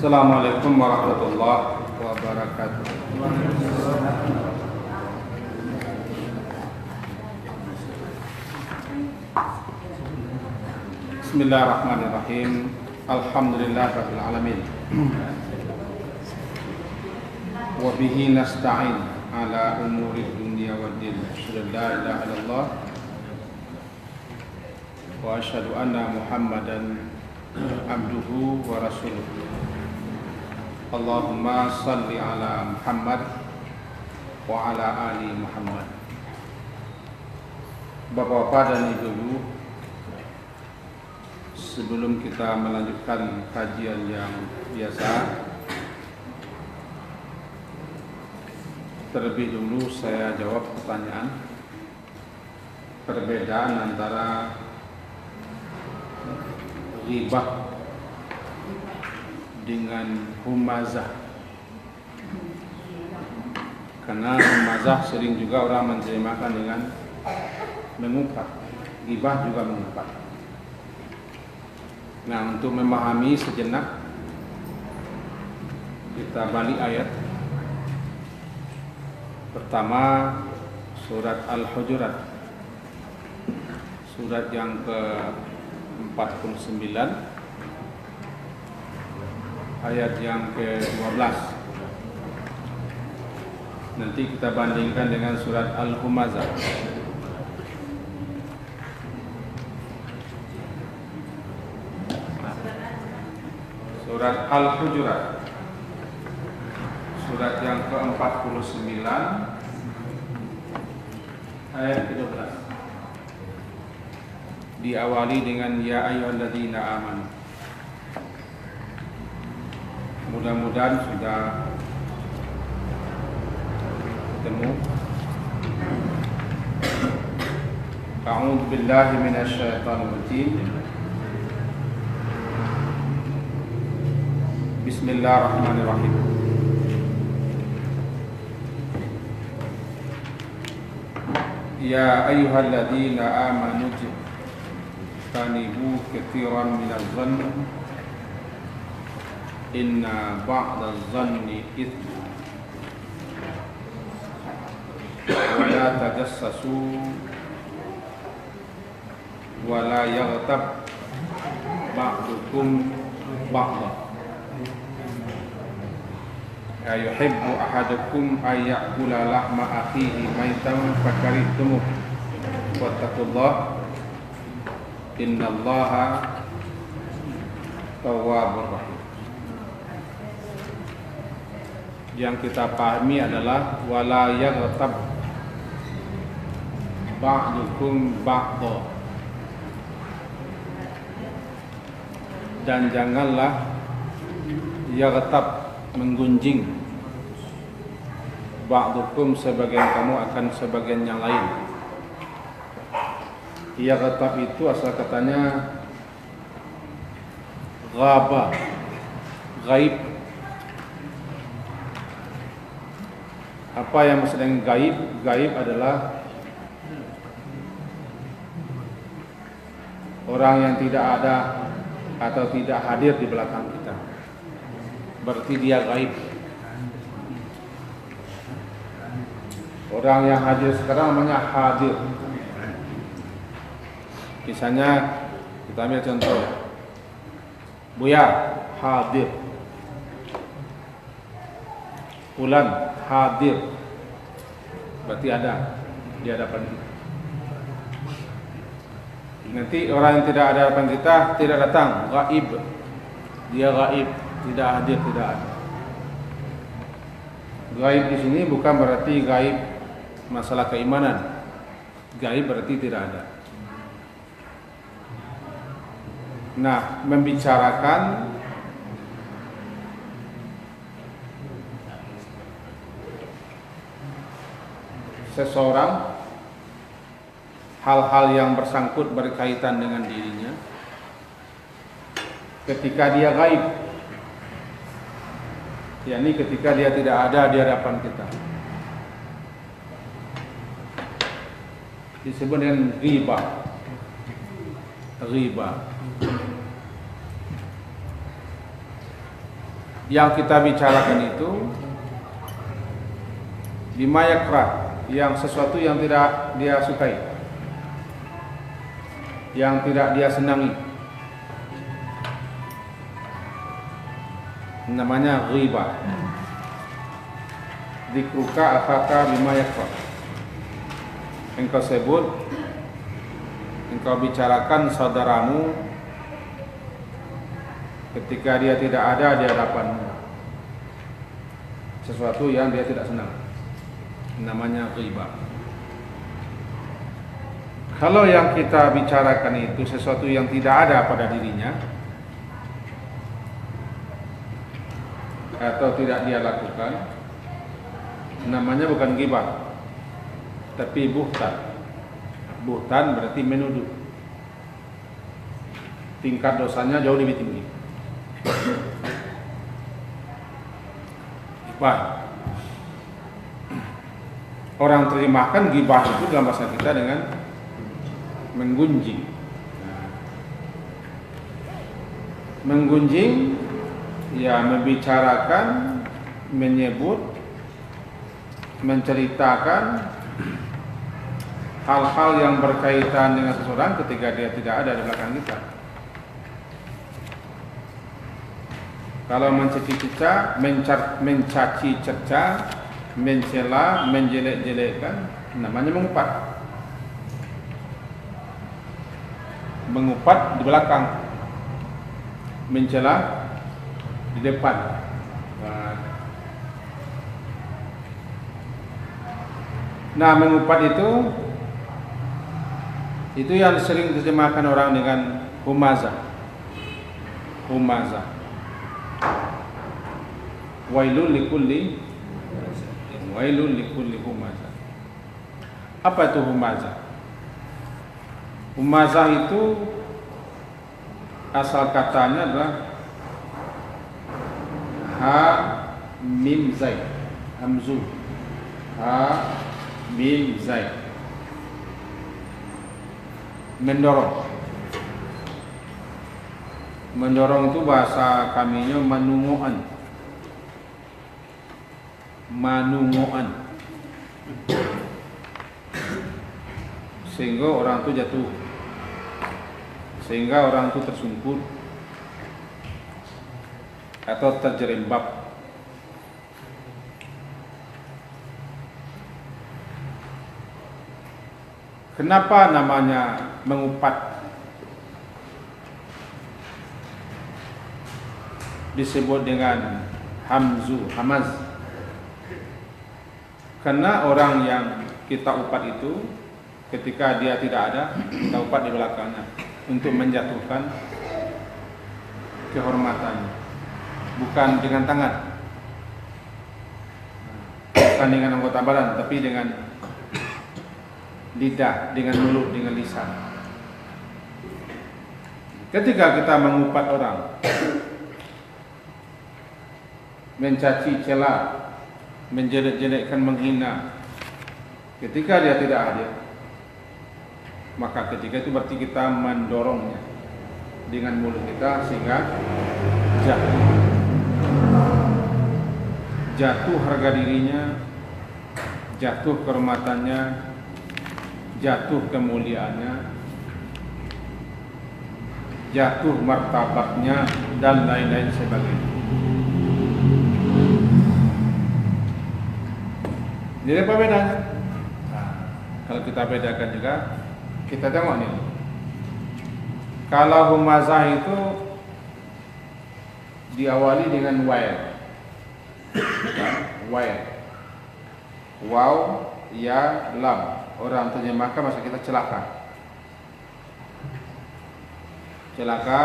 Assalamualaikum warahmatullahi wabarakatuh. Bismillahirrahmanirrahim. Alhamdulillahirabbil alamin. Wa bihi nasta'in ala umuri dunya waddin. Asyhadu an la ilaha illallah wa asyhadu anna Muhammadan abduhu wa rasuluhu. Allahumma salli ala Muhammad wa ala ali Muhammad. Bapak-bapak dan ibu-ibu, sebelum kita melanjutkan kajian yang biasa, terlebih dulu saya jawab pertanyaan perbedaan antara ghibah dengan humazah. Karena humazah sering juga orang menerjemahkan dengan mengumpat, ghibah juga mengumpat. Nah, untuk memahami sejenak, kita balik ayat. Pertama, surat Al-Hujurat, surat yang ke-49, ayat yang ke-12. Nanti kita bandingkan dengan surat Al-Humazah. Surat Al-Hujurat, surat yang ke-49, ayat ke-12. Diawali dengan ya ayyuhalladzina amanu. Mudah-mudahan sudah ketemu. A'udzu billahi minasyaitonir rajim. Bismillahirrahmanirrahim. Ya ayyuhalladzina amanu tanibu katsiran minadh dhanni inna ba'dadh dhanni itsm wa la tajassasu wa la yaghtab ba'dukum ba'dha ayuhibbu ahadukum ayyakula lahma akhihi maitan fakarihtumuh wattaqullah innallaha tawwabur rahim. Yang kita pahami adalah wala yaghtab ba'dukum ba'dha, dan janganlah yaghtab, menggunjing, ba'dukum, sebagian kamu akan sebagian yang lain. Yaghtab itu asal katanya ghaba, gaib. Apa yang maksud dengan gaib? Gaib adalah orang yang tidak ada atau tidak hadir di belakang kita, berarti dia gaib. Orang yang hadir sekarang namanya hadir. Misalnya kita ambil contoh, Buya hadir, Fulan hadir, berarti ada di hadapan kita. Nanti orang yang tidak ada di hadapan kita tidak datang, gaib. Dia gaib, tidak hadir, tidak ada. Gaib di sini bukan berarti gaib masalah keimanan. Gaib berarti tidak ada. Nah, membicarakan seseorang, hal-hal yang bersangkut berkaitan dengan dirinya ketika dia gaib, yakni ketika dia tidak ada di hadapan kita, disebut dengan ghibah. yang kita bicarakan itu bima yakrah, yang sesuatu yang tidak dia sukai, yang tidak dia senangi, namanya ghibah. Dzikruka akhaka bima yakrah, engkau sebut, engkau bicarakan saudaramu ketika dia tidak ada di hadapanmu, sesuatu yang dia tidak senang, namanya ghibah. Kalau yang kita bicarakan itu sesuatu yang tidak ada pada dirinya atau tidak dia lakukan, namanya bukan ghibah, tapi buhtan. Buhtan berarti menuduh. Tingkat dosanya jauh lebih tinggi. Ghibah. Orang terjemahkan ghibah itu dalam bahasa kita dengan menggunjing. Menggunjing, ya membicarakan, menyebut, menceritakan hal-hal yang berkaitan dengan seseorang ketika dia tidak ada di belakang kita. Kalau mencaci cerca, mencela, menjelek-jelekkan, namanya mengupat. Mengupat di belakang, mencela di depan. Nah, mengupat itu yang sering diterjemahkan orang dengan humazah. Humazah. Wailul likulli humazah. Apa itu humazah? Humazah itu asal katanya adalah ha mim zai, hamzu, ha mim zai, mendorong. Mendorong itu bahasa kaminya manungoan. Sehingga orang itu jatuh, sehingga orang itu tersungkur atau terjerembab. Kenapa namanya mengupat disebut dengan hamaz? Karena orang yang kita upat itu ketika dia tidak ada, kita upat di belakangnya untuk menjatuhkan kehormatannya, bukan dengan tangan, bukan dengan anggota badan, tapi dengan lidah, dengan mulut, dengan lisan. Ketika kita mengupat orang, mencaci cela, menjelek-jelekkan, menghina, ketika dia tidak hadir, maka ketika itu berarti kita mendorongnya dengan mulut kita sehingga jatuh harga dirinya, jatuh kehormatannya, jatuh kemuliaannya, jatuh martabatnya, dan lain-lain sebagainya. Jadi apa bedanya? Nah, kalau kita bedakan juga, kita tengok nih. Kalau humazah itu diawali dengan wail. Wail. Waw, ya, lam. Orang terjemahkan masa kita celaka. Celaka,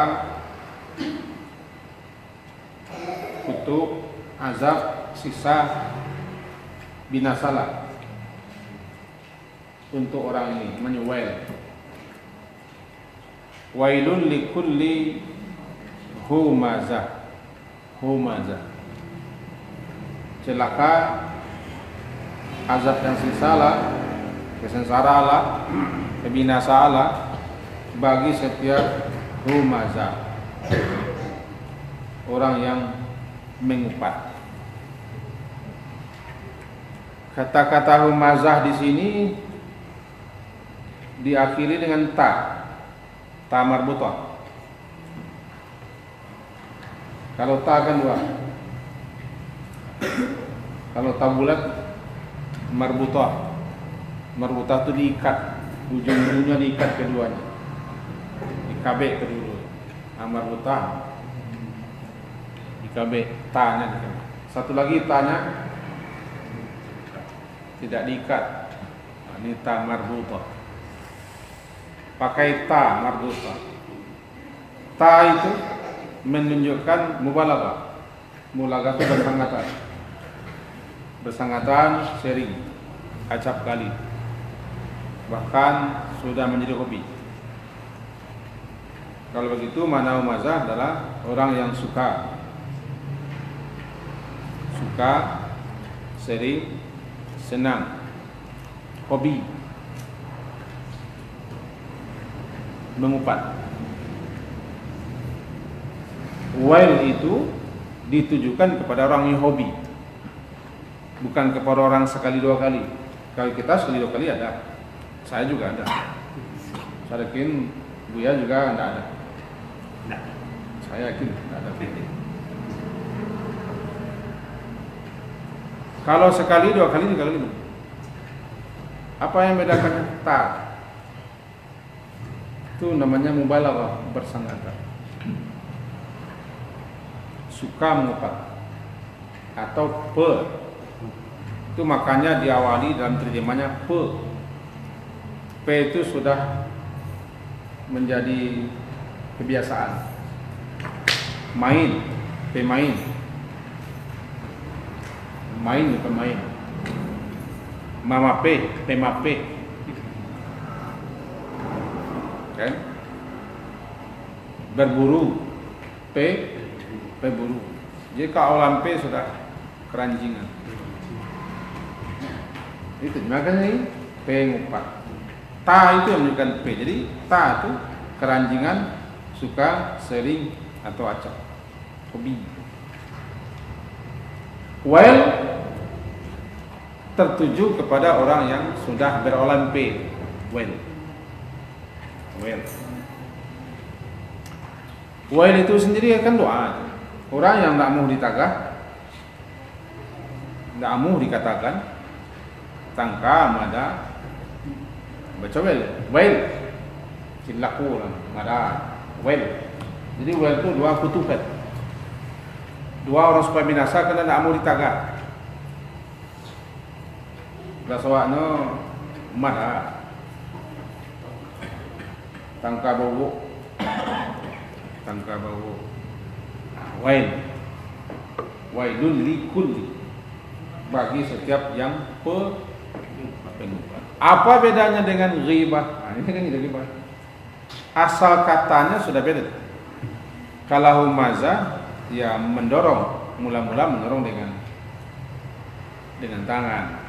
kutuk, azab, siksa, binasalah untuk orang ini, menyuwail. Wailun likulli humazah. Celaka, azab dan siksalah, kesengsaralah, kebinasalah bagi setiap humazah, orang yang mengupat. Kata-kata humazah di sini diakhiri dengan ta marbutah. Kalau ta kan dua. Kalau ta bulat marbutah. Marbutah itu diikat, ujung-ujungnya diikat keduanya. Dikabek kedua. Marbutah. Dikabek, ta-nya dikabek. Satu lagi ta-nya tidak diikat. Ini ta marbutah. Pakai ta marbutah. Ta itu menunjukkan mubalaghah. Mubalaghah itu bersangatan, sering, acap kali, bahkan sudah menjadi hobi. Kalau begitu makna humazah adalah orang yang suka, sering, senang, hobi mengupat. Wail itu ditujukan kepada orang yang hobi, bukan kepada orang sekali dua kali. Kalau kita sekali dua kali ada, saya juga ada. Saya yakin Buya juga tidak ada. Saya yakin tidak ada. Kalau sekali dua kali tiga kali, apa yang membedakan ta? Itu namanya mubalaghah, bersangatan. Suka mengupat atau pe. Itu makanya diawali dalam terjemahnya pe. Pe itu sudah menjadi kebiasaan. Main, pemain. Main bukan main. Mama pe, pemape. Kan? Berburu, berburu. Jika orang pe sudah keranjingan. Itu makanya ini pengupat. Ta itu yang menunjukkan pe. Jadi ta itu keranjingan, suka, sering atau acap, hobi. Wail tertuju kepada orang yang sudah berolah pe. Wail itu sendiri akan doa. Orang yang tidak mau ditagah, tidak mau dikatakan, tangka ada baca wail, cilaku lah, ada wail. Jadi wail itu dua kutukan, dua orang supaya binasa karena tidak mau ditagah. Rasawaknya mana tangka bau, wailun likulli, bagi setiap yang pengupat. Apa bedanya dengan ghibah? Ini kan ghibah. Asal katanya sudah beda. Kalau humazah ya mendorong, mula-mula mendorong dengan tangan.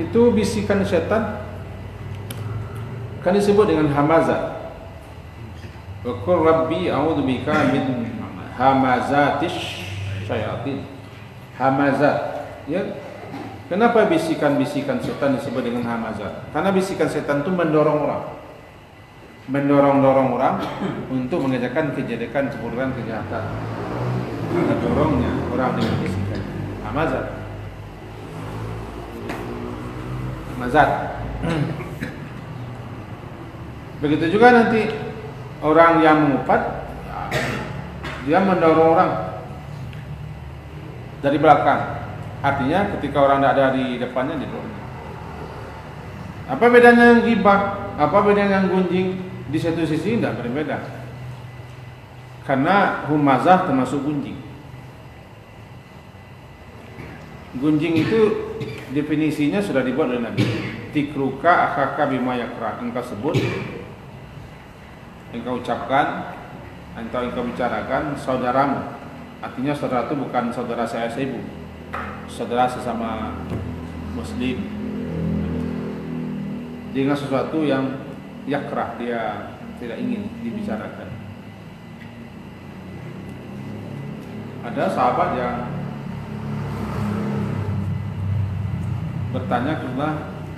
Itu bisikan setan kan disebut dengan hamazah. Wa qul rabbi a'udzubika min hamazatis syayatin. Hamazat, ya. Kenapa bisikan-bisikan setan disebut dengan hamazat? Karena bisikan setan itu mendorong orang untuk mengerjakan kejelekan, keburukan, kejahatan. Mendorongnya orang dengan bisikan. Hamazat. Begitu juga nanti orang yang mengupat, dia mendorong orang dari belakang. Artinya ketika orang tidak ada di depannya, didorong. Apa bedanya yang ghibah? Apa bedanya yang gunjing? Di satu sisi tidak berbeda, karena humazah termasuk gunjing. Gunjing itu definisinya sudah dibuat oleh Nabi. Tikruka akhaka bima yakra. Engkau sebut, engkau ucapkan, atau engkau bicarakan saudaramu. Artinya saudara itu bukan saudara saya ibu, saudara sesama muslim, dengan sesuatu yang yakrah, dia tidak ingin dibicarakan. Ada sahabat yang bertanya ke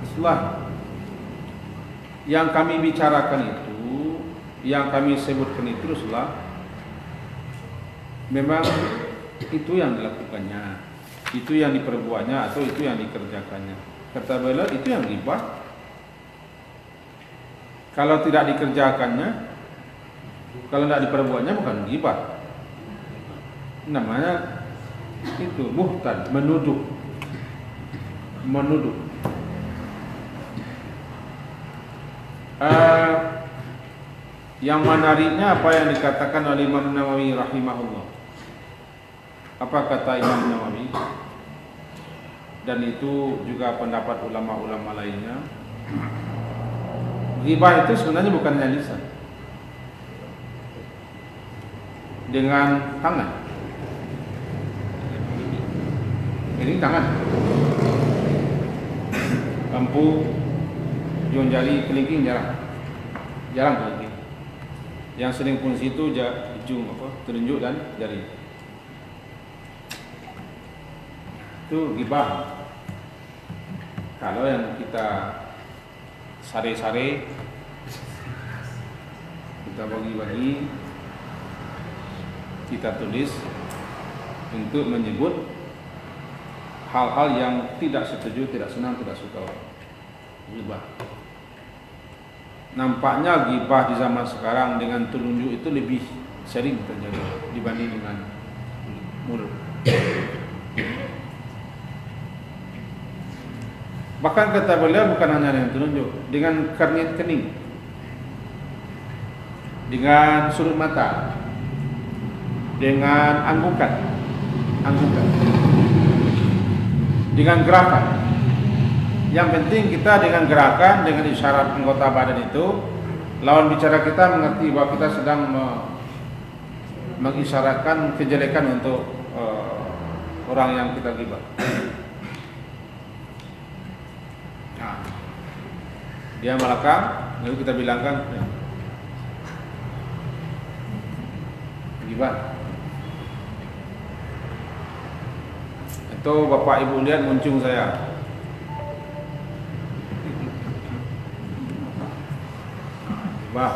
Rasulullah, yang kami bicarakan itu, yang kami sebutkan itu Rasulullah, memang itu yang dilakukannya, itu yang diperbuatnya, atau itu yang dikerjakannya. Kata beliau, itu yang ghibah. Kalau tidak dikerjakannya, kalau tidak diperbuatnya, bukan ghibah. Namanya itu buhtan, menuduh. Yang menariknya apa yang dikatakan oleh Imam Nawawi rahimahullah. Apa kata Imam Nawawi? Dan itu juga pendapat ulama-ulama lainnya. Ghibah itu sebenarnya bukan hanya lisan, dengan tangan. Ini tangan, lampu, ujung jari, kelingking jarang kelingking. Yang sering fungsi itu ujung telunjuk dan jari. Itu ghibah. Kalau yang kita sare-sare, kita bagi-bagi, kita tulis untuk menyebut hal-hal yang tidak setuju, tidak senang, tidak suka. Ghibah. Nampaknya ghibah di zaman sekarang dengan telunjuk itu lebih sering terjadi dibanding dengan mulut. Bahkan kata beliau, bukan hanya dengan telunjuk, dengan keringat kening, dengan surut mata, dengan anggukan, dengan gerakan. Yang penting kita dengan gerakan, dengan isyarat anggota badan itu, lawan bicara kita mengerti bahwa kita sedang mengisyaratkan kejelekan untuk orang yang kita ghibah. Nah, dia melangkah, lalu kita bilangkan ghibah. Itu bapak ibu lihat muncung saya. Ghibah.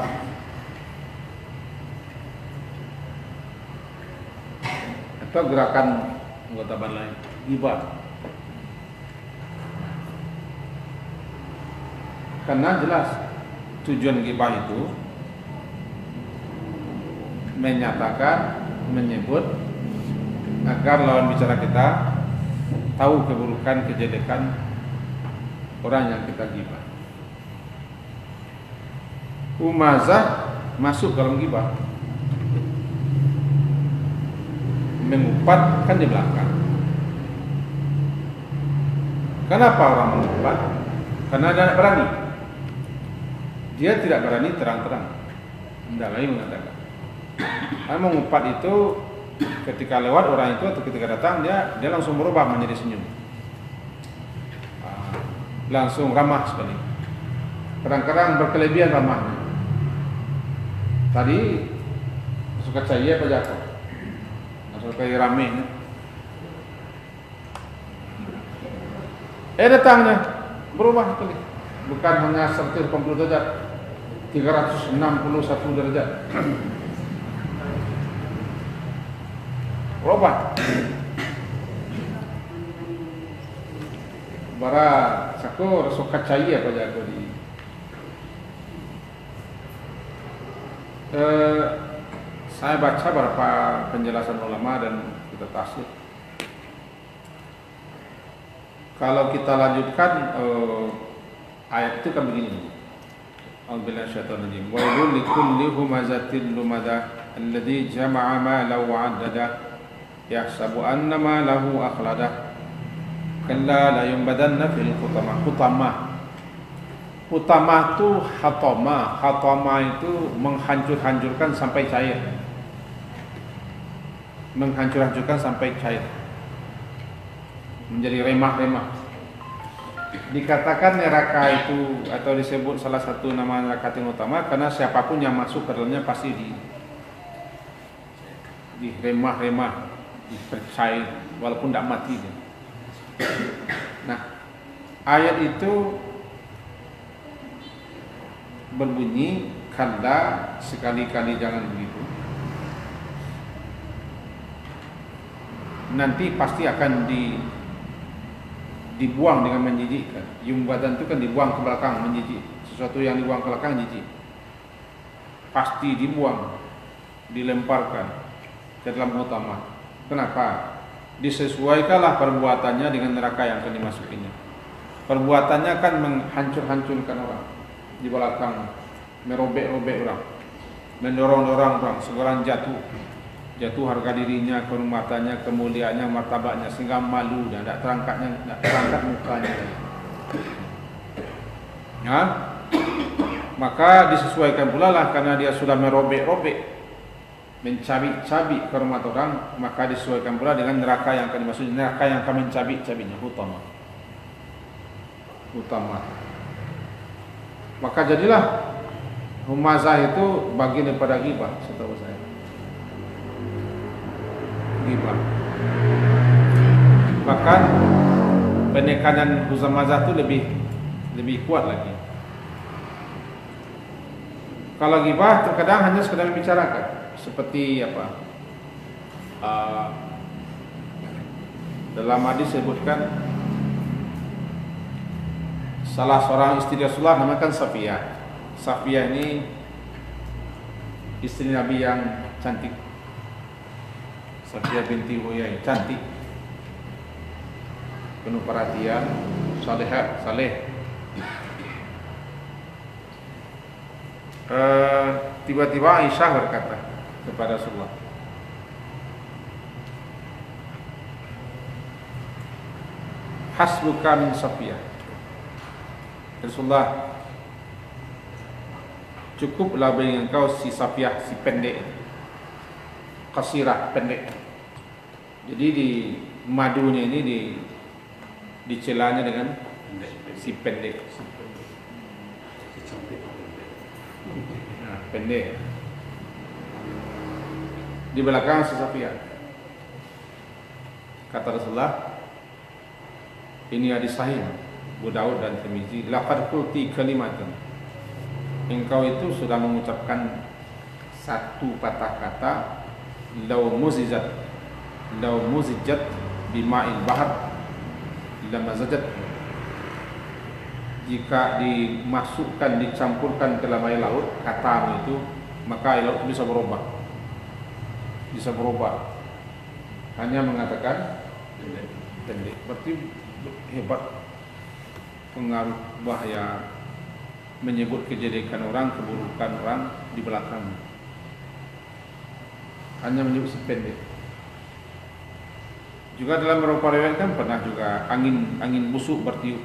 Atau gerakan anggota badan lain, ghibah. Karena jelas tujuan ghibah itu menyatakan, menyebut agar lawan bicara kita tahu keburukan, kejelekan orang yang kita ghibah. Umazah masuk dalam ghibah. Mengupat kan di belakang. Kenapa orang mengupat? Karena dia tidak berani. Dia tidak berani terang-terang. Tidak lagi mengatakan. Karena mengupat itu ketika lewat orang itu atau ketika datang dia langsung berubah menjadi senyum. Langsung ramah sekali. Kadang-kadang berkelebihan ramahnya. Tadi suka cahaya apa jatuh? Langsung kayak rame. Datangnya berubah sekali. Bukan hanya 180 derajat, 361 derajat. Berubah. Bara sakur suka cahaya apa jatuh di. Saya baca beberapa penjelasan ulama dan kita tafsir. Kalau kita lanjutkan ayat itu kan begini. A'udzubillahi minasyaitonir rajim. Wa yaqulu likulli humazatin lumadah alladzi jama'a malan wa 'addada yahsabu anna malahu akhlada kalla la yunbadanna fil hutamah. Hutamah itu hatama itu menghancur-hancurkan sampai cair. Menghancur-hancurkan sampai cair. Menjadi remah-remah. Dikatakan neraka itu atau disebut salah satu nama neraka yang utama karena siapapun yang masuk ke dalamnya pasti di remah-remah dipercaya walaupun tidak mati dia. Nah, ayat itu berbunyi, kalla, sekali-kali jangan begitu. Nanti pasti akan dibuang dengan menjijikkan. Yumbatan itu kan dibuang ke belakang, menjijik. Sesuatu yang dibuang ke belakang jijik. Pasti dibuang, dilemparkan ke dalam utama. Kenapa? Disesuaikanlah perbuatannya dengan neraka yang akan dimasukinya. Perbuatannya kan menghancur-hancurkan orang di belakang, merobek-robek orang, mendorong-dorong orang, seorang jatuh harga dirinya, kehormatannya, kemuliaannya, martabatnya, sehingga malu dan tidak terangkat mukanya. Ya, maka disesuaikan pula lah, karena dia sudah merobek-robek, mencabik-cabik kehormatan orang, maka disesuaikan pula dengan neraka yang akan dimasuki, neraka yang akan mencabik-cabiknya, utama. Maka jadilah humazah itu bagian daripada ghibah, setahu saya. Ghibah. Bahkan penekanan humazah itu lebih kuat lagi. Kalau ghibah terkadang hanya sekedar membicarakan, seperti apa? Dalam hadis disebutkan salah seorang istri Rasulullah namakan Safiyah. Safiyah ini istri Nabi yang cantik. Safiyah binti Huyai, cantik, penuh perhatian, saleh. Tiba-tiba Aisyah berkata kepada Rasulullah, hasbuka min Safiyah. Rasulullah, cukuplah bagi engkau si Safiyah, si pendek, qasirah, pendek. Jadi di madunya ini dicelanya dengan si pendek. Nah, pendek. Di belakang si Safiyah. Kata Rasulullah, ini hadis sahih Abu Daud dan Tirmizi, laqad qulti kalimatan, engkau itu sudah mengucapkan satu patah kata, law muzijat bima'il bahr lamazajat, jika dimasukkan, dicampurkan ke dalam air laut, katamu itu, maka air laut bisa berubah. Hanya mengatakan pendek. Berarti hebat pengaruh bahaya menyebut kejelekan orang, keburukan orang di belakang. Hanya menyebut sependek. Juga dalam beberapa riwayat kan pernah juga angin busuk bertiup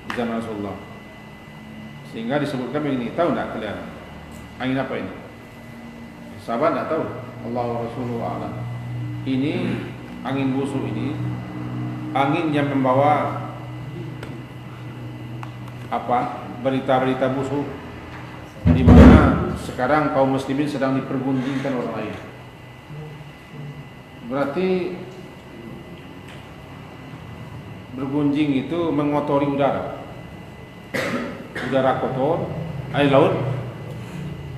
di zaman Rasulullah. Sehingga disebutkan begini, tahu enggak kalian angin apa ini? Sahabat enggak tahu. Allah Rasulullah a'lam. Ini angin busuk ini, angin yang membawa berita-berita busuk, di mana sekarang kaum muslimin sedang dipergunjingkan orang lain. Berarti bergunjing itu mengotori udara kotor, air laut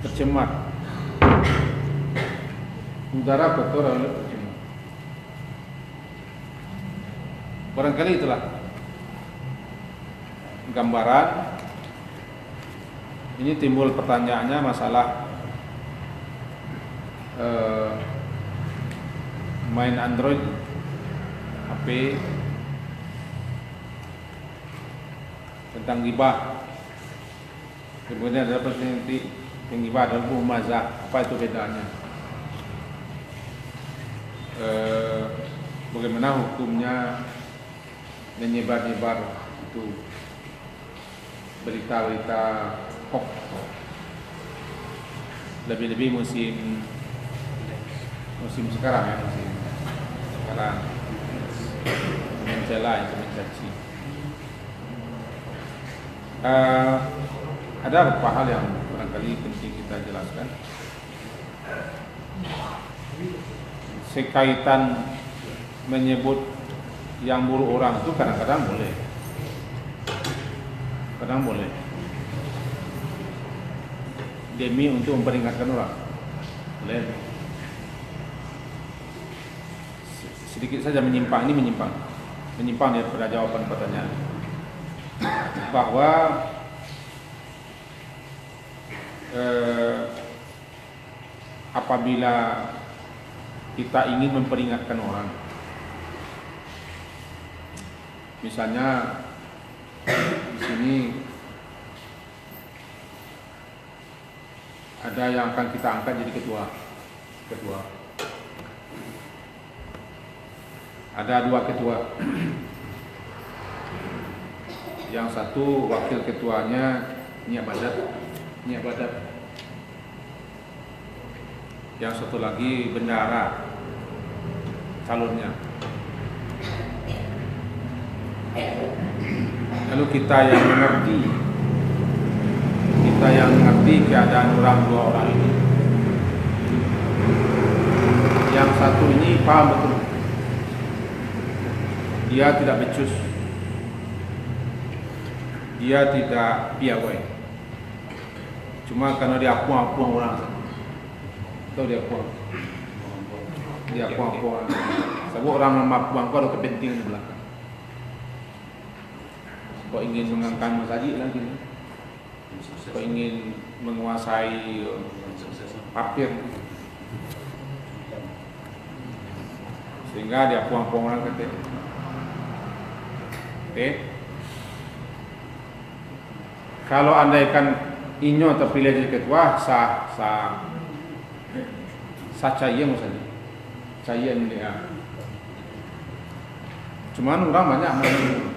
tercemar, udara kotor, air laut tercemar. Barangkali itulah gambaran. Ini timbul pertanyaannya masalah main Android, HP, tentang ghibah. Kemudian ada persenti penghibah dan humazah. Apa itu bedanya? Bagaimana hukumnya menyebar-nyebar itu berita-berita hoax, lebih-lebih musim sekarang ya, sekarang mencela itu mencaci. Ada beberapa hal yang barangkali penting kita jelaskan. sekaitan menyebut yang buruk orang itu kadang-kadang boleh, kadang boleh demi untuk memperingatkan orang, boleh. Sedikit saja menyimpang daripada jawaban pertanyaan, bahwa apabila kita ingin memperingatkan orang, misalnya di sini ada yang akan kita angkat jadi ketua. Ada 2 ketua. Yang satu wakil ketuanya Nyak Badat. Yang satu lagi bendara calonnya. Lalu kita yang mengerti keadaan dua orang ini. Yang satu ini paham betul. Dia tidak becus, dia tidak piawai. Cuma karena dia puang orang, atau dia puang orang. Sebab orang nama puang kau ada kepentingan di belakang. Kau ingin mengangkat masjid lagi, kau ingin menguasai papir, sehingga dia puang orang kata. Kalau andaikan Inyo terpilih jadi ketua, sah Cayeng saja. Cayeng dia. Cuman orang banyak main.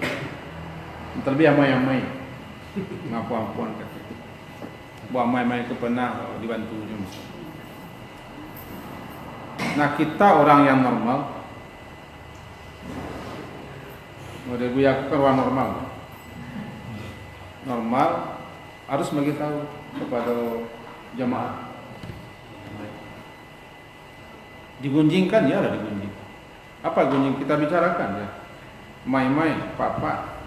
Terlebih amai-amai. Ngapuan kata. Buat amai-amai itu pernah dibantu juga. Nah, kita orang yang normal, model buya orang normal harus memberitahu kepada jamaah. Digunjingkan ya, ada digunjing. Apa gunjing kita bicarakan ya? Mai pak.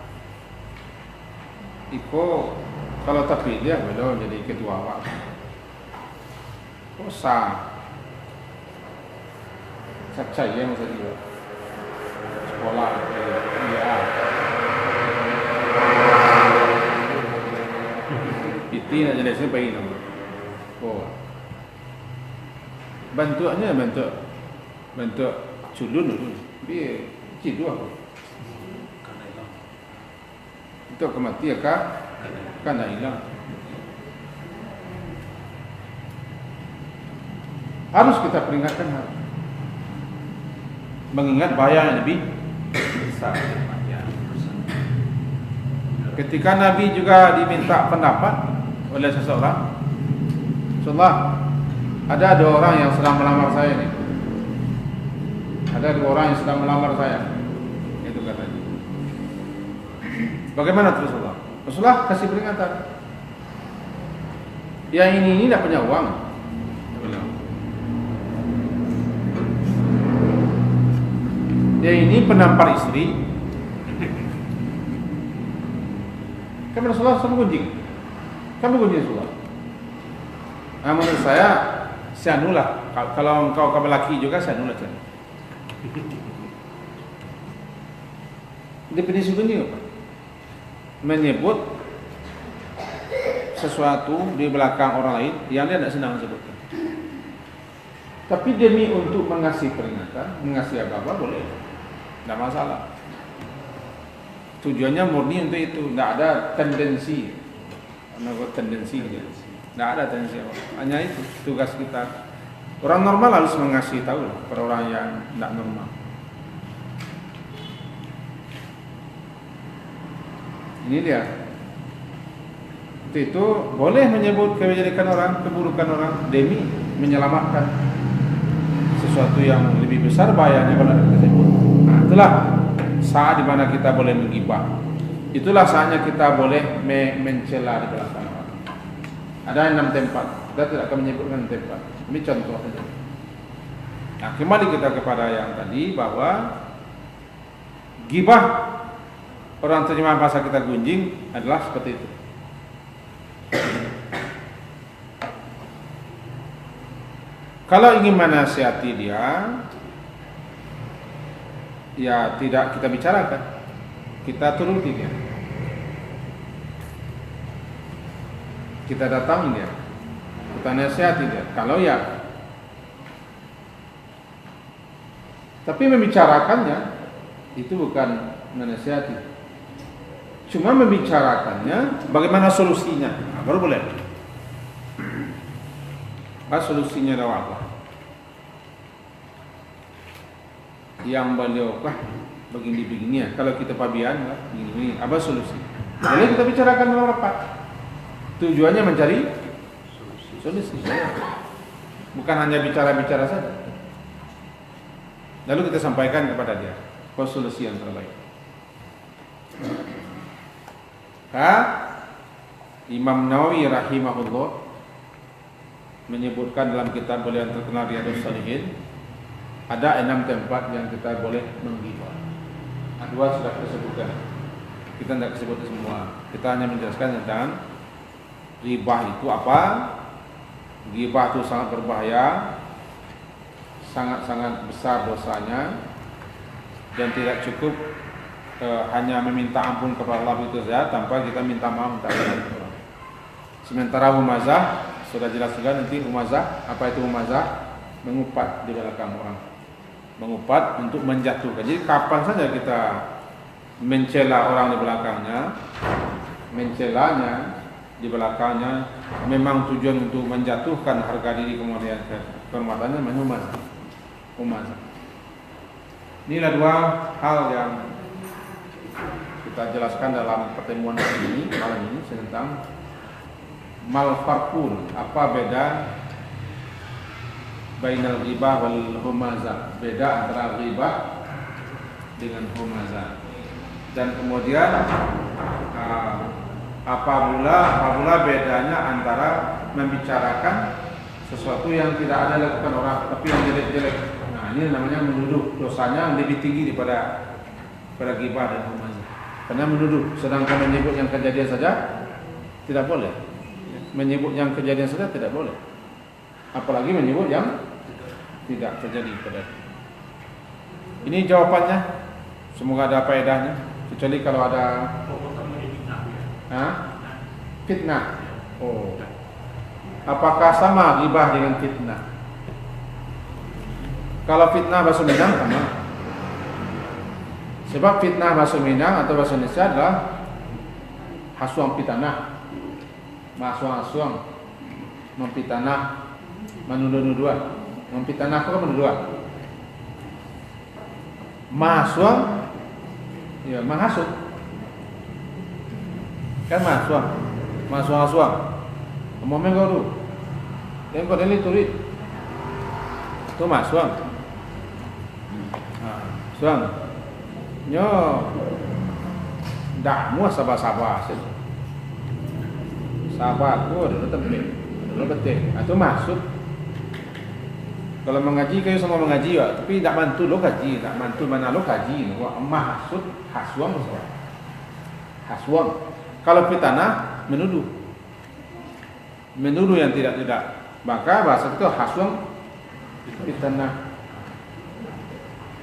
Iko kalau terpilih belum jadi ketua awak. Sah Cayeng saja. Sekolah dia. Itu nak jadi siapa ini? Oh, bentuk culun dulu. Dia cidu apa? Itu kematian kah? Karena hilang. Harus kita peringatkan, mengingat bahaya yang lebih besar. Ketika Nabi juga diminta pendapat oleh seseorang, Rasulullah, ada 2 orang yang sedang melamar saya nih. Ada 2 orang yang sedang melamar saya. Itu katanya. Bagaimana terus Rasulullah? Rasulullah kasih peringatan. Yang ini tidak punya uang. Dia ini penampar istri. Kan Rasulullah sama gunjing. Kamu gunjing Rasulullah. Nah, menurut saya sianulah. Kalau engkau laki juga sianulah. Definisi gunjing apa? Menyebut sesuatu di belakang orang lain yang dia tidak senang sebutkan. Tapi demi untuk mengasih peringatan, mengasih apa-apa boleh. Tidak masalah. Tujuannya murni untuk itu. Tidak ada tendensi. Tidak ada tendensi apa. Hanya itu tugas kita. Orang normal harus mengasih tahu kepada orang yang tidak normal. Ini dia. Itu boleh menyebut kejelekan orang, keburukan orang demi menyelamatkan sesuatu yang lebih besar bahayanya kalau ada tersebut. Nah, itulah saat di mana kita boleh menggibah. Itulah saatnya kita boleh mencela di belakang orang. Ada 6 tempat. Kita tidak akan menyebutkan tempat. Ini contoh saja. Nah, kembali kita kepada yang tadi bahwa ghibah orang terjemahan bahasa kita gunjing adalah seperti itu. Kalau ingin menasihati dia, ya tidak kita bicarakan, kita turuti dia, kita datangi dia, kita nasihati dia. Kalau ya, tapi membicarakannya itu bukan menasihati, cuma membicarakannya bagaimana solusinya, nah, baru boleh. Apa solusinya dakwah? Yang beliau begini ya. Kalau kita pabian begini, apa solusi? Jadi kita bicarakan dalam rapat. Tujuannya mencari solusi. Bukan hanya bicara-bicara saja. Lalu kita sampaikan kepada dia solusi yang terbaik. Imam Nawawi rahimahullah menyebutkan dalam kitab beliau yang terkenal Riyadhus Shalihin, ada 6 tempat yang kita boleh menggibah. 2 sudah kita sebutkan. Kita tidak sebut semua. Kita hanya menjelaskan tentang ghibah itu apa. Ghibah itu sangat berbahaya, sangat-sangat besar dosanya, dan tidak cukup hanya meminta ampun kepada Allah itu saja tanpa kita minta maaf kepada orang. Sementara humazah sudah jelas juga nanti humazah. Apa itu humazah? Mengupat di belakang orang, mengupat untuk menjatuhkan. Jadi kapan saja kita mencela orang di belakangnya, mencelanya di belakangnya, memang tujuan untuk menjatuhkan harga diri kemudian kehormatannya, humazah. Inilah 2 hal yang kita jelaskan dalam pertemuan ini malam ini tentang malfarqun, apa beda bainal ghibah wal humazah, beda antara ghibah dengan humazah. Dan kemudian apabila bedanya antara membicarakan sesuatu yang tidak ada lakukan orang tapi yang jelek-jelek. Nah, ini namanya menuduh, dosanya lebih tinggi daripada ghibah dan humazah. Karena menuduh, sedangkan menyebut yang kejadian saja tidak boleh. Menyebut yang kejadian saja tidak boleh, apalagi menyebut yang tidak terjadi pada. Ini jawabannya. Semoga ada faedahnya. Kecuali kalau ada fitnah. Oh, apakah sama ghibah dengan fitnah? Kalau fitnah bahasa Minang sama. Sebab fitnah bahasa Minang atau bahasa Indonesia adalah hasuang pitanah. Masuang-asuang, mempitanah, menuduh-nuduhan. Mempitanah apa menuduhan? Masuang, ya menghasut. Kan masuang-asuang. Umumnya kau dulu. Yang kau dari turit. Itu masuang. Suang. Nyo, dah muas sabah-sabah sih. Sahabatku dulu betul. Itu maksud. Kalau mengaji kayu semua mengaji ya, tapi tidak mantu lo kaji, tidak mantu mana lo kaji. Maksud haswang. Kalau fitnah menuduh yang tidak. Maka bahasa itu haswang fitnah.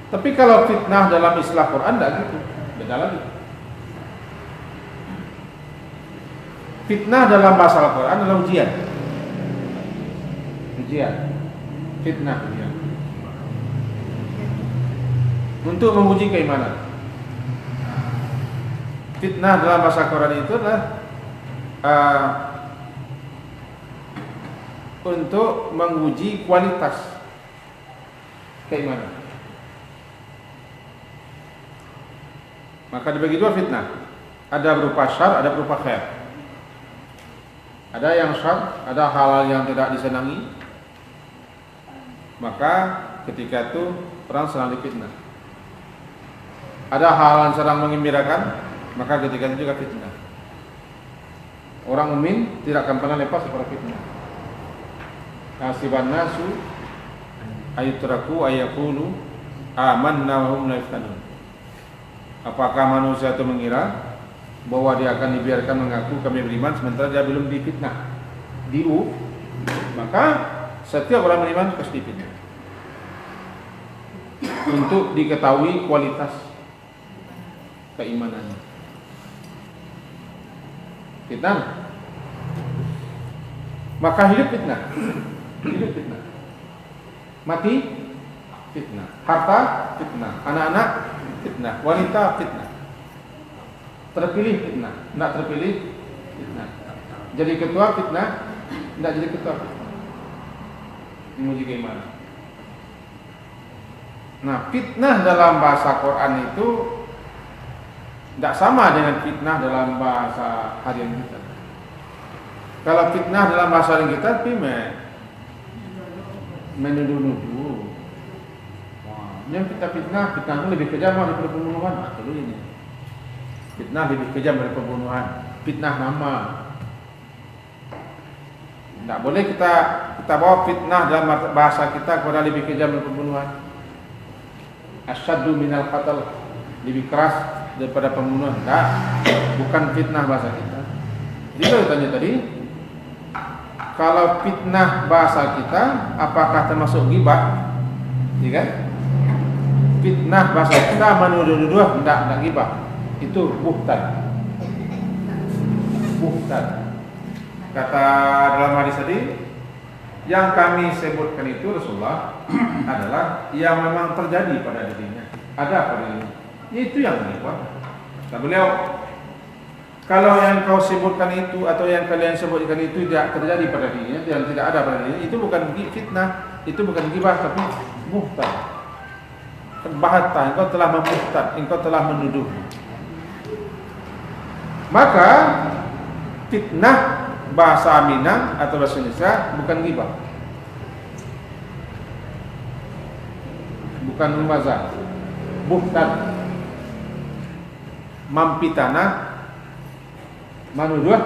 Tapi kalau fitnah dalam istilah Quran tidak gitu, beda lagi. Fitnah dalam bahasa Al-Quran adalah ujian. Fitnah ujian. Untuk menguji keimanan. Fitnah dalam bahasa Al-Quran itu adalah untuk menguji kualitas keimanan. Maka dibagi 2 fitnah. Ada berupa syar, ada berupa khair. Ada yang syar, ada hal yang tidak disenangi. Maka ketika itu orang sedang difitnah. Ada hal yang sedang mengembirakan, maka ketika itu juga fitnah. Orang mukmin tidak akan pernah lepas dari fitnah. Hasiban nasu ayutraku ayaqulu amanna wa hum la yuftanun. Apakah manusia itu mengira bahwa dia akan dibiarkan mengaku kami beriman sementara dia belum difitnah, maka setiap orang beriman pasti difitnah untuk diketahui kualitas keimanannya. Fitnah, maka hidup fitnah, mati fitnah, harta fitnah, anak-anak fitnah, wanita fitnah, terpilih fitnah, tidak terpilih fitnah, jadi ketua fitnah, tidak jadi ketua fitnah. Menguji keimanan. Nah, fitnah dalam bahasa Quran itu tidak sama dengan fitnah dalam bahasa harian kita. Kalau fitnah dalam bahasa harian kita, menuduh-nuduh. Yang kita fitnah itu lebih kejam daripada pembunuhan. Dulu ini. Fitnah lebih kejam daripada pembunuhan. Fitnah nama. Tidak boleh kita bawa fitnah dalam bahasa kita kepada lebih kejam daripada pembunuhan. Asyaddu minal qatl, lebih keras daripada pembunuhan. Tidak, bukan fitnah bahasa kita. Jadi kalau ditanya tadi, kalau fitnah bahasa kita, apakah termasuk ghibah? Iya kan? Fitnah bahasa kita menuduh-nuduh, tidak ghibah. Itu buhtan. Buhtan. Kata dalam hadis tadi, yang kami sebutkan itu Rasulullah adalah yang memang terjadi pada dirinya, ada pada dirinya. Itu yang ghibah. Kata beliau, kalau yang kau sebutkan itu atau yang kalian sebutkan itu tidak terjadi pada dirinya, yang tidak ada pada dirinya, itu bukan fitnah, itu bukan ghibah, tapi buhtan. Kebahatan, engkau telah membuhtan, engkau telah menuduh. Maka fitnah bahasa Minang atau bahasa Indonesia bukan ghibah, bukan mubazah, buhtan, mampitana, menuduh.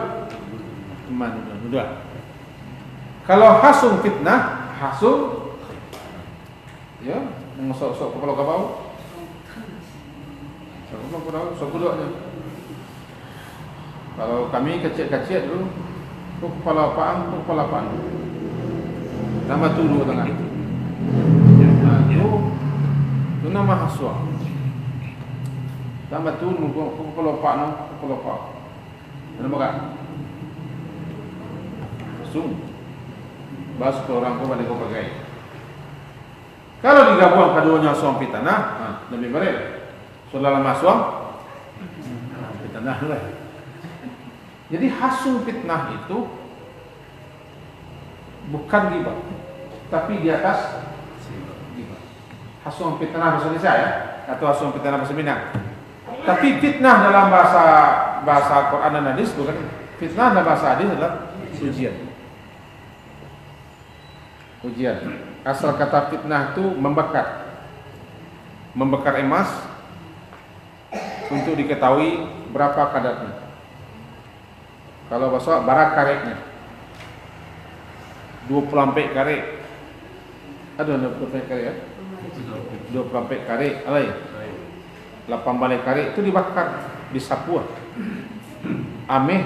Kalau hasung fitnah, hasung, ya, sok kepala kabau, sok kuduknya. Kalau kami kecil-kecil dulu, kepala apaan, nama tulu tengah. Itu nama haswa. Nama tulu, kepala apaan. Nama kan? Sung. Bas ke orang kau balik kau pakai. Kalau digabung keduanya suam fitnah, lebih baik. Saudara masuk fitnah lah. Jadi hasung fitnah itu bukan ghibah, tapi di atas ghibah. Hasung fitnah bahasa Indonesia ya, atau hasung fitnah bahasa Minang. Tapi fitnah dalam bahasa Quran dan hadis bukan. Fitnah dalam bahasa hadis adalah ujian. Asal kata fitnah itu membakar emas untuk diketahui berapa kadarnya. Kalau bahasa barak karetnya 20 karet. Ada 20 karet ya? 20 karet, alai. 8 balai karet itu dibakar, disapu. Ameh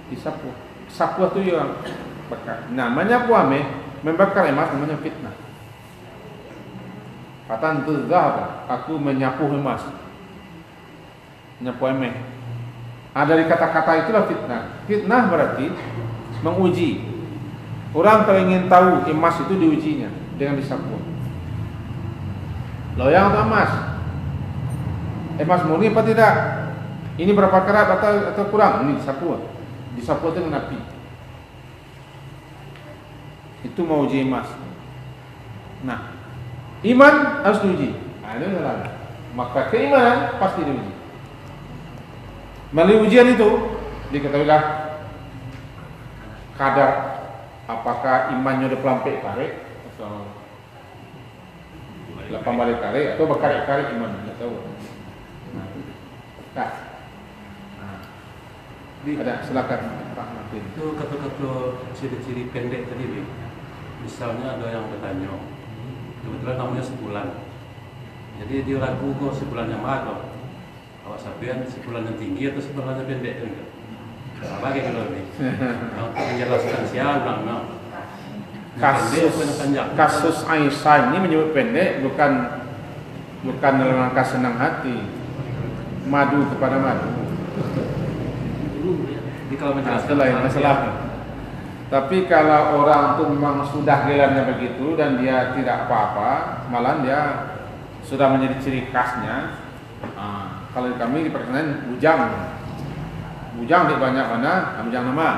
disapu. Sapu itu yang bakar. Namanya apa ameh? Membakar emas namanya fitnah. Kata zahab, aku menyapu emas. Menyapu ameh. Dari kata-kata itulah fitnah. Fitnah berarti menguji. Orang kalau ingin tahu emas itu diujinya dengan disapu. Loyang atau emas? Emas murni apa tidak? Ini berapa karat atau kurang? Ini disapu. Disapu itu dengan api. Itu mau uji emas. Nah, iman harus diuji. Ini adalah. Maka keimanan pasti diuji. Melalui ujian itu diketahuilah kadar apakah imannya udah pelampai karet atau 8 balik karet atau berkaret-karet iman, tidak tahu. Nah, ada silakan Pak Martin. Itu kata-kata ciri-ciri pendek tadi, misalnya ada yang bertanya, kebetulan namanya sebulan. Jadi dia ragu kok sebulan yang mana? Awak sapian sebulan yang tinggi atau sebulan yang pendek kan? Apa kayak gitu nih? Menjelaskan siapa bilang kasus Aisyah ini menyebut pendek bukan dalam rangka senang hati, madu kepada madu. Jadi kalau menjelaskan lain masalah. Tapi kalau orang itu memang sudah gelarnya begitu dan dia tidak apa-apa, malah dia sudah menjadi ciri khasnya. Kalau di kami diperkenalkan bujang. Bujang di banyak mana, bujang nama.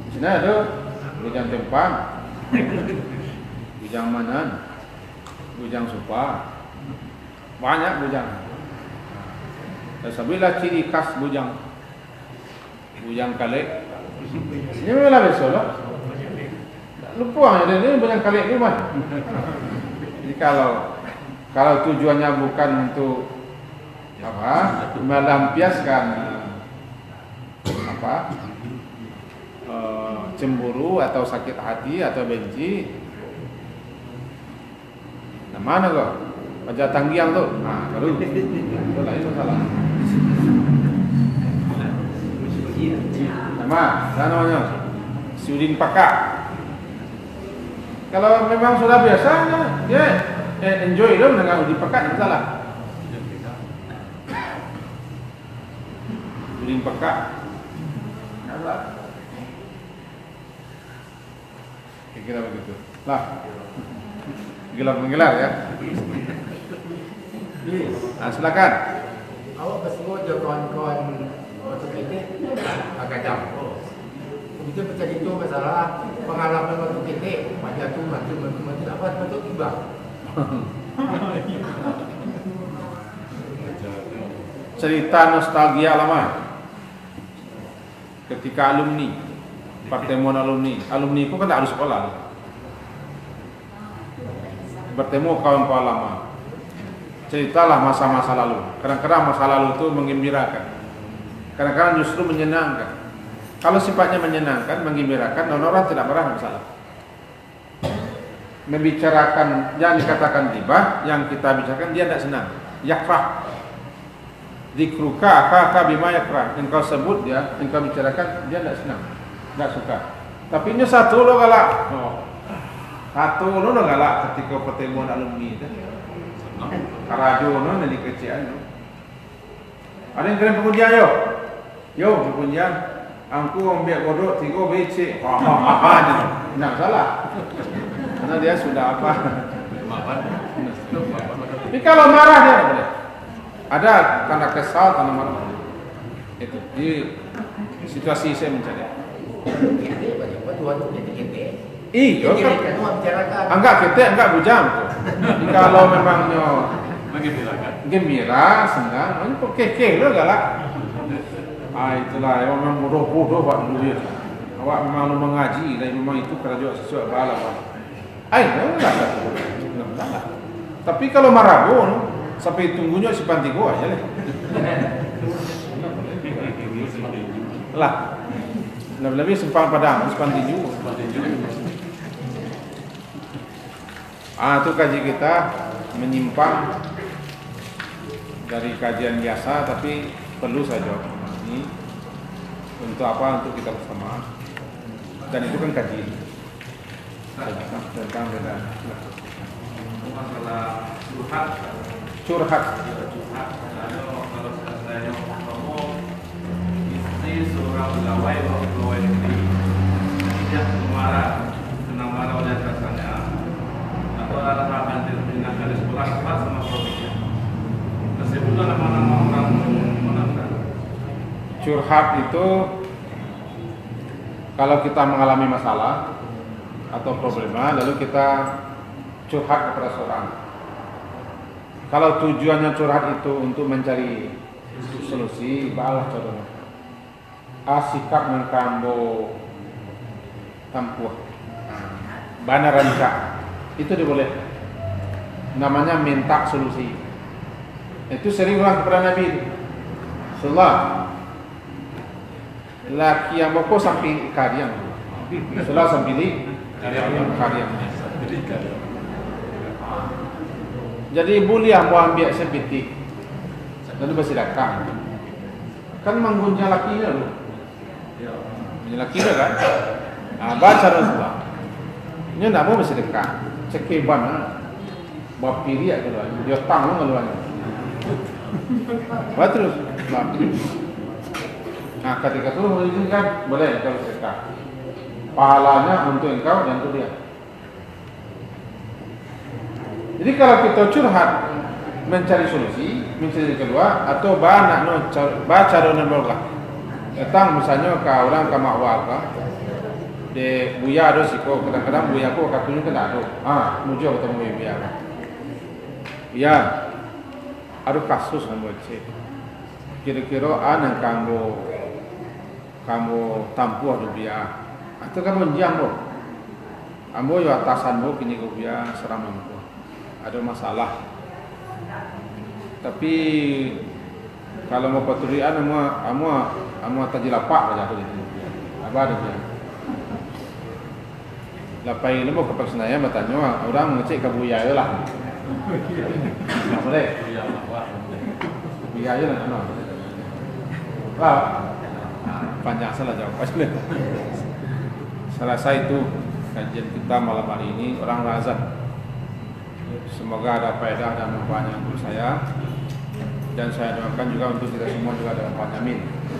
Di sini ada bujang tempang, bujang manan, bujang supa, banyak bujang. Dan sebelah ciri khas bujang kalek. Ini memang besok lah. Lupa ada ni bujang kalek ni mana? Jadi kalau tujuannya bukan untuk melampiaskan cemburu atau sakit hati atau benci, nah mana kok wajah tanggiang tu, baru itu lain masalah. Nama namanya Sudin Pakak. Kalau memang sudah biasa, dia enjoy dong dengan Sudin Pakak, masalah. Sudin Pakak, masalah. Kira begitu. Lah, gelar ya. Silakan. Awak bersengaja kawan-kawan waktu kita agak jam. Kita macam itu masalah pengalaman waktu kita macam tu macam apa betul tiba. Cerita nostalgia lama. Ketika alumni, pertemuan alumni itu kan tak harus sekolah. Bertemu kawan-kawan lama. Ceritalah masa-masa lalu. Kadang-kadang masa lalu itu menggembirakan. Kadang-kadang justru menyenangkan. Kalau sifatnya menyenangkan, menggembirakan, orang tidak pernah masalah. Membicarakan yang dikatakan ghibah, yang kita bicarakan dia tidak senang. Yakrah. Dzikruka akaka bima yakrah. Engkau sebut dia, engkau bicarakan, dia tidak senang, tidak suka. Tapi ini satu lo galak. Satu lo galak ketika pertemuan alumni itu. Karajo no dari kecian. Ada yang keren pengujian yo pengujian. Angku ambil kodok 3 BC. Tidak salah. Karena dia sudah apa? Tapi kalau marah dia boleh. Ada tanda kesal, tanda marah. Itu di situasi saya mencari. Iya kan? Enggak bujang. Kalau memangnya gembira, senang, kok keke lo galak. Itulah memang bodoh Pak dulu ya. Awak memang mengaji dan memang itu kerja sesuai bala Pak. Enggak. Tapi kalau marabun sampai tunggunya si pantigo aja lah. Lah. Lebih sempang padang si pantigo. Itu kaji kita menyimpang dari kajian biasa, tapi perlu saja ini untuk apa? Untuk kita bersama. Dan itu kan kaji tentang beda masalah curhat. Kalau saya ngomong istri seorang pegawai negeri tidak senang marah oleh atasannya atau ada tindakan di sekolah cepat sama suaminya. Tersebutlah nama-nama orang menangkan. Curhat itu kalau kita mengalami masalah atau problema lalu kita curhat kepada seorang. Kalau tujuannya curhat itu untuk mencari solusi, balah contohnya. Sikap mengkambo tampuh, bana ranca, itu dibolehkan. Namanya minta solusi. Itu sering ulang kepada Nabi Sallallahu. Laki yang boko sampai kariang, Sallallahu sampai karyanya. Pendidikan. Jadi boleh ambo ambil sepitik dan bersedekah. Kan manggunnya lakinya lu. Ya. Laki dia kan. Baca Rasulullah. Nya nak mau bersedekah. Cekeban bapiri ya kalau dia tang lu ngeluarnya. Terus bapiri. Nah, ketika itu mengizinkan boleh kalau sedekah. Pahalanya untuk engkau dan untuk dia. Jadi kalau kita curhat mencari solusi, mencari keluar atau baca doa berkah. Datang misalnya ke orang ke makwal de buya ada siko kadang-kadang buya ko kakunya kan ada. Muncul ketemu buya. Ya, ada kasus yang cek. Kira-kira anak kamu tampu ada buya. Atau kamu jam bo. Ambo yo atasan bo kini ko buya seram ambo. Ada masalah. Tapi kalau mau paturian amo tajilapak aja aku itu. Apa ada dia? Lapai ini mau ke Persenaya bertanya orang ngecek ke buya lah. Apa deh? Ya, wah. Buya lah ano. Wah. Panjang salah jawab. Selesai itu kajian kita malam hari ini orang razan. Semoga ada faedah dan manfaatnya untuk saya dan saya doakan juga untuk kita semua juga ada manfaatnya. Amin.